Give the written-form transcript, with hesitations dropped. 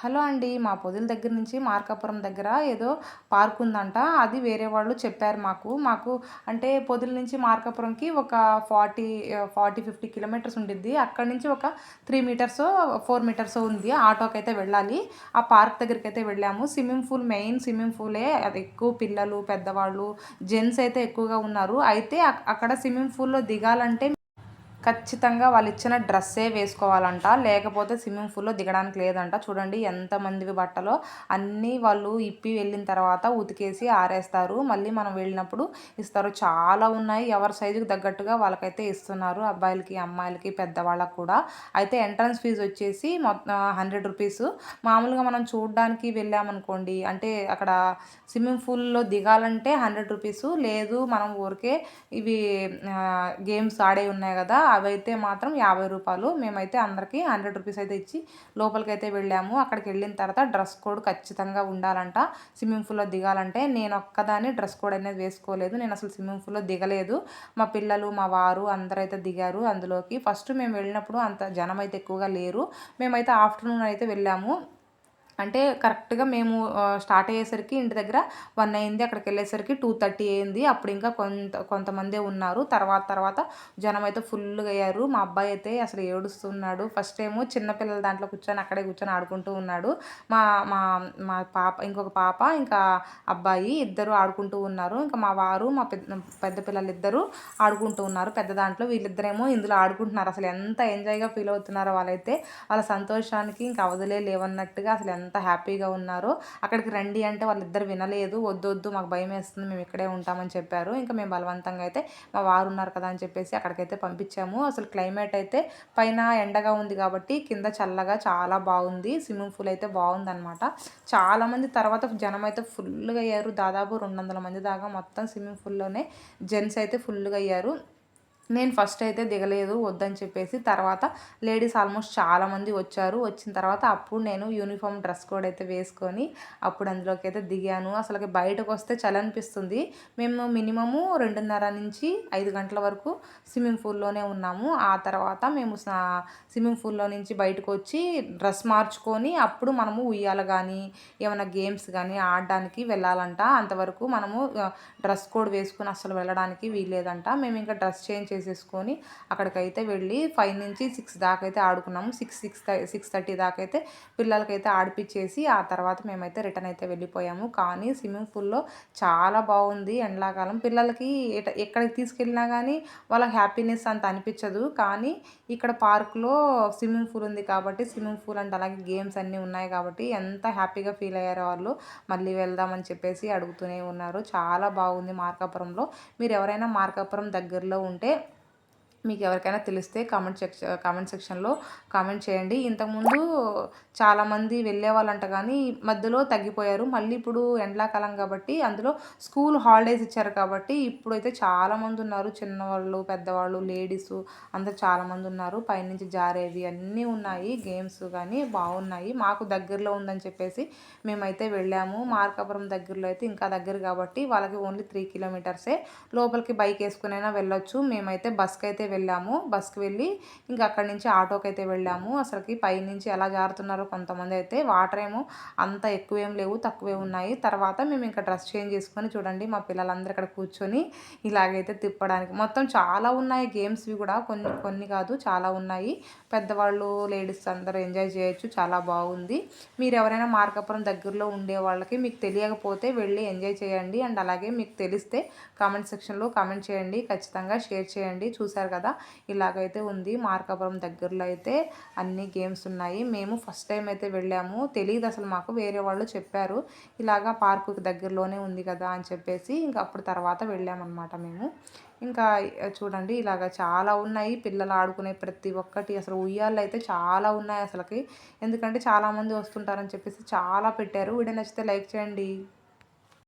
Hello అండి. మా పొదిల దగ్గర నుంచి మార్కాపురం దగ్గర ఏదో పార్క్ ఉందంట. అది వేరే వాళ్ళు చెప్పారు మాకు. అంటే పొదిల నుంచి మార్కాపురంకి ఒక 50 కిలోమీటర్స్ ఉండిద్ది. అక్కడి నుంచి ఒక 3 మీటర్సో, 4 మీటర్సో ఉంది. ఆటోకైతే వెళ్ళాలి. ఆ పార్క్ దగ్గరికైతే వెళ్ళాము. మెయిన్ స్విమ్మింగ్ పూలే. అది ఎక్కువ పిల్లలు, పెద్దవాళ్ళు, జెంట్స్ అయితే ఎక్కువగా ఉన్నారు. అయితే అక్కడ స్విమ్మింగ్ పూల్‌లో దిగాలంటే ఖచ్చితంగా వాళ్ళిచ్చిన డ్రెస్సే వేసుకోవాలంట. లేకపోతే స్విమ్మింగ్ పూల్‌లో దిగడానికి లేదంట. చూడండి ఎంతమందివి బట్టలో అన్నీ వాళ్ళు ఇప్పి వెళ్ళిన తర్వాత ఉతికేసి ఆరేస్తారు. మళ్ళీ మనం వెళ్ళినప్పుడు ఇస్తారు. చాలా ఉన్నాయి. ఎవరి సైజుకి తగ్గట్టుగా వాళ్ళకైతే ఇస్తున్నారు. అబ్బాయిలకి, అమ్మాయిలకి, పెద్దవాళ్ళకి కూడా. అయితే ఎంట్రన్స్ ఫీజు వచ్చేసి ₹100. మామూలుగా మనం చూడ్డానికి వెళ్ళామనుకోండి, అంటే అక్కడ స్విమ్మింగ్ పూల్‌లో దిగాలంటే ₹100. లేదు మనం ఊరికే ఇవి గేమ్స్ ఆడేవి ఉన్నాయి కదా! అవైతే మాత్రం ₹50. మేమైతే అందరికీ ₹100 అయితే ఇచ్చి లోపలికైతే వెళ్ళాము. అక్కడికెళ్ళిన తర్వాత డ్రెస్ కోడ్ ఖచ్చితంగా ఉండాలంట. స్విమ్మింగ్ పూల్‌లో దిగాలంటే నేనొక్కదాన్ని డ్రెస్ కోడ్ అనేది వేసుకోలేదు. నేనసలు స్విమ్మింగ్ పూల్‌లో దిగలేదు. మా పిల్లలు, మా వారు అందరైతే దిగారు అందులోకి. ఫస్ట్ మేము వెళ్ళినప్పుడు అంత జనమైతే ఎక్కువగా లేరు. మేమైతే ఆఫ్టర్‌నూన్ అయితే వెళ్ళాము. అంటే కరెక్ట్‌గా మేము స్టార్ట్ అయ్యేసరికి ఇంటి దగ్గర 1 అయింది. అక్కడికెళ్ళేసరికి 2:30 అయింది. అప్పుడు ఇంకా కొంతమందే ఉన్నారు. తర్వాత జనమైతే ఫుల్లుగా అయ్యారు. మా అబ్బాయి అయితే అసలు ఏడుస్తున్నాడు. ఫస్ట్ ఏమో చిన్న పిల్లల దాంట్లో అక్కడే కూర్చొని ఆడుకుంటూ ఉన్నాడు. మా మా మా పాప, ఇంకొక పాప, ఇంకా అబ్బాయి ఇద్దరు ఆడుకుంటూ ఉన్నారు. ఇంకా మా వారు, మా పెద్ద పిల్లలిద్దరూ ఆడుకుంటూ ఉన్నారు పెద్ద దాంట్లో. వీళ్ళిద్దరేమో ఇందులో ఆడుకుంటున్నారు. అసలు ఎంత ఎంజాయ్‌గా ఫీల్ అవుతున్నారో వాళ్ళైతే. వాళ్ళ సంతోషానికి ఇంక అవధులే లేవన్నట్టుగా అసలు ఎంత హ్యాపీగా ఉన్నారో. అక్కడికి రండి అంటే వాళ్ళిద్దరు వినలేదు. వద్దొద్దు మాకు భయమేస్తుంది, మేము ఇక్కడే ఉంటామని చెప్పారు. ఇంకా మేము బలవంతంగా అయితే మా వారు ఉన్నారు కదా అని చెప్పేసి అక్కడికైతే పంపించాము. అసలు క్లైమేట్ అయితే పైన ఎండగా ఉంది కాబట్టి కింద చల్లగా చాలా బాగుంది. స్విమ్మింగ్ పూల్ అయితే బాగుందనమాట. చాలామంది తర్వాత జనం అయితే ఫుల్లుగా అయ్యారు. దాదాపు 200 మంది దాకా మొత్తం స్విమ్మింగ్ పూల్‌లోనే జెంట్స్ అయితే ఫుల్లుగా అయ్యారు. నేను ఫస్ట్ అయితే దిగలేదు వద్దని చెప్పేసి. తర్వాత లేడీస్ ఆల్మోస్ట్ చాలామంది వచ్చారు. వచ్చిన తర్వాత అప్పుడు నేను యూనిఫామ్ డ్రెస్ కోడ్ అయితే వేసుకొని అప్పుడు అందులోకి అయితే దిగాను. అసలకి బయటకొస్తే చలనిపిస్తుంది. మేము మినిమము 2:30 నుంచి 5 గంటల వరకు స్విమ్మింగ్ పూల్‌లోనే ఉన్నాము. ఆ తర్వాత మేము స్విమ్మింగ్ పూల్‌లో నుంచి బయటకొచ్చి డ్రెస్ మార్చుకొని అప్పుడు మనము ఉయ్యాల గానీ, ఏమన్నా గేమ్స్ గానీ ఆడడానికి వెళ్ళాలంట. అంతవరకు మనము డ్రెస్ కోడ్ వేసుకొని అస్సలు వెళ్ళడానికి వీల్లేదంట. మేము ఇంకా డ్రెస్ చేంజ్ చేసేసుకొని అక్కడికైతే వెళ్ళి 5 నుంచి 6 దాకా అయితే ఆడుకున్నాము. 6:30 దాకా అయితే పిల్లలకైతే ఆడిపిచ్చేసి ఆ తర్వాత మేమైతే రిటర్న్ అయితే వెళ్ళిపోయాము. కానీ స్విమ్మింగ్ పూల్‌లో చాలా బాగుంది. ఎండాకాలం పిల్లలకి ఎక్కడికి తీసుకెళ్ళినా కానీ వాళ్ళకి హ్యాపీనెస్ అంత అనిపించదు. కానీ ఇక్కడ పార్క్‌లో స్విమ్మింగ్ పూల్ ఉంది కాబట్టి, స్విమ్మింగ్ పూల్ అండ్ అలాగే గేమ్స్ అన్నీ ఉన్నాయి కాబట్టి ఎంత హ్యాపీగా ఫీల్ అయ్యారో వాళ్ళు. మళ్ళీ వెళ్దామని చెప్పేసి అడుగుతూనే ఉన్నారు. చాలా బాగుంది మార్కాపురంలో. మీరు ఎవరైనా మార్కాపురం దగ్గరలో ఉంటే మీకు ఎవరికైనా తెలిస్తే కామెంట్ సెక్షన్‌లో కామెంట్ చేయండి. ఇంతకుముందు చాలామంది వెళ్ళేవాళ్ళంట కానీ మధ్యలో తగ్గిపోయారు. మళ్ళీ ఇప్పుడు ఎండాకాలం కాబట్టి అందులో స్కూల్ హాలిడేస్ ఇచ్చారు కాబట్టి ఇప్పుడైతే చాలామంది ఉన్నారు. చిన్నవాళ్ళు, పెద్దవాళ్ళు, లేడీసు అందరూ చాలామంది ఉన్నారు. పైనుంచి జారేవి అన్నీ ఉన్నాయి. గేమ్స్ కానీ బాగున్నాయి. మాకు దగ్గరలో ఉందని చెప్పేసి మేమైతే వెళ్ళాము. మార్కాపురం దగ్గరలో అయితే ఇంకా దగ్గర కాబట్టి వాళ్ళకి ఓన్లీ 3 కిలోమీటర్సే. లోపలికి బైక్ వేసుకునైనా వెళ్ళొచ్చు. మేమైతే బస్‌కైతే వెళ్ళాము. బస్‌కి వెళ్ళి ఇంకా అక్కడి నుంచి ఆటోకైతే వెళ్ళాము. అసలకి పైనుంచి ఎలా జారుతున్నారో కొంతమంది అయితే. వాటర్ ఏమో అంత ఎక్కువేం లేవు, తక్కువే ఉన్నాయి. తర్వాత మేము ఇంకా డ్రెస్ చేంజ్ చేసుకొని చూడండి మా పిల్లలందరూ ఇక్కడ కూర్చొని ఇలాగైతే తిప్పడానికి మొత్తం చాలా ఉన్నాయి గేమ్స్‌వి కూడా. కొన్ని కాదు చాలా ఉన్నాయి. పెద్దవాళ్ళు, లేడీస్ అందరూ ఎంజాయ్ చేయొచ్చు. చాలా బాగుంది. మీరు ఎవరైనా మార్కాపురం దగ్గరలో ఉండే వాళ్ళకి మీకు తెలియకపోతే వెళ్ళి ఎంజాయ్ చేయండి. అండ్ అలాగే మీకు తెలిస్తే కామెంట్ సెక్షన్‌లో కామెంట్ చేయండి. ఖచ్చితంగా షేర్ చేయండి. చూసారు కదా ఇలాగైతే ఉంది. మార్కాపురం దగ్గరలో అయితే అన్ని గేమ్స్ ఉన్నాయి. మేము ఫస్ట్ టైం అయితే వెళ్ళాము. తెలీదు అసలు మాకు. వేరే వాళ్ళు చెప్పారు. ఇలాగా పార్కుకి దగ్గరలోనే ఉంది కదా అని చెప్పేసి ఇంక అప్పుడు తర్వాత వెళ్ళామన్నమాట మేము. ఇంకా చూడండి ఇలాగ చాలా ఉన్నాయి. పిల్లలు ఆడుకునే ప్రతి ఒక్కటి అసలు ఉయ్యాలైతే చాలా ఉన్నాయి అసలకి. ఎందుకంటే చాలామంది వస్తుంటారని చెప్పేసి చాలా పెట్టారు. వీడియో నచ్చితే లైక్ చేయండి.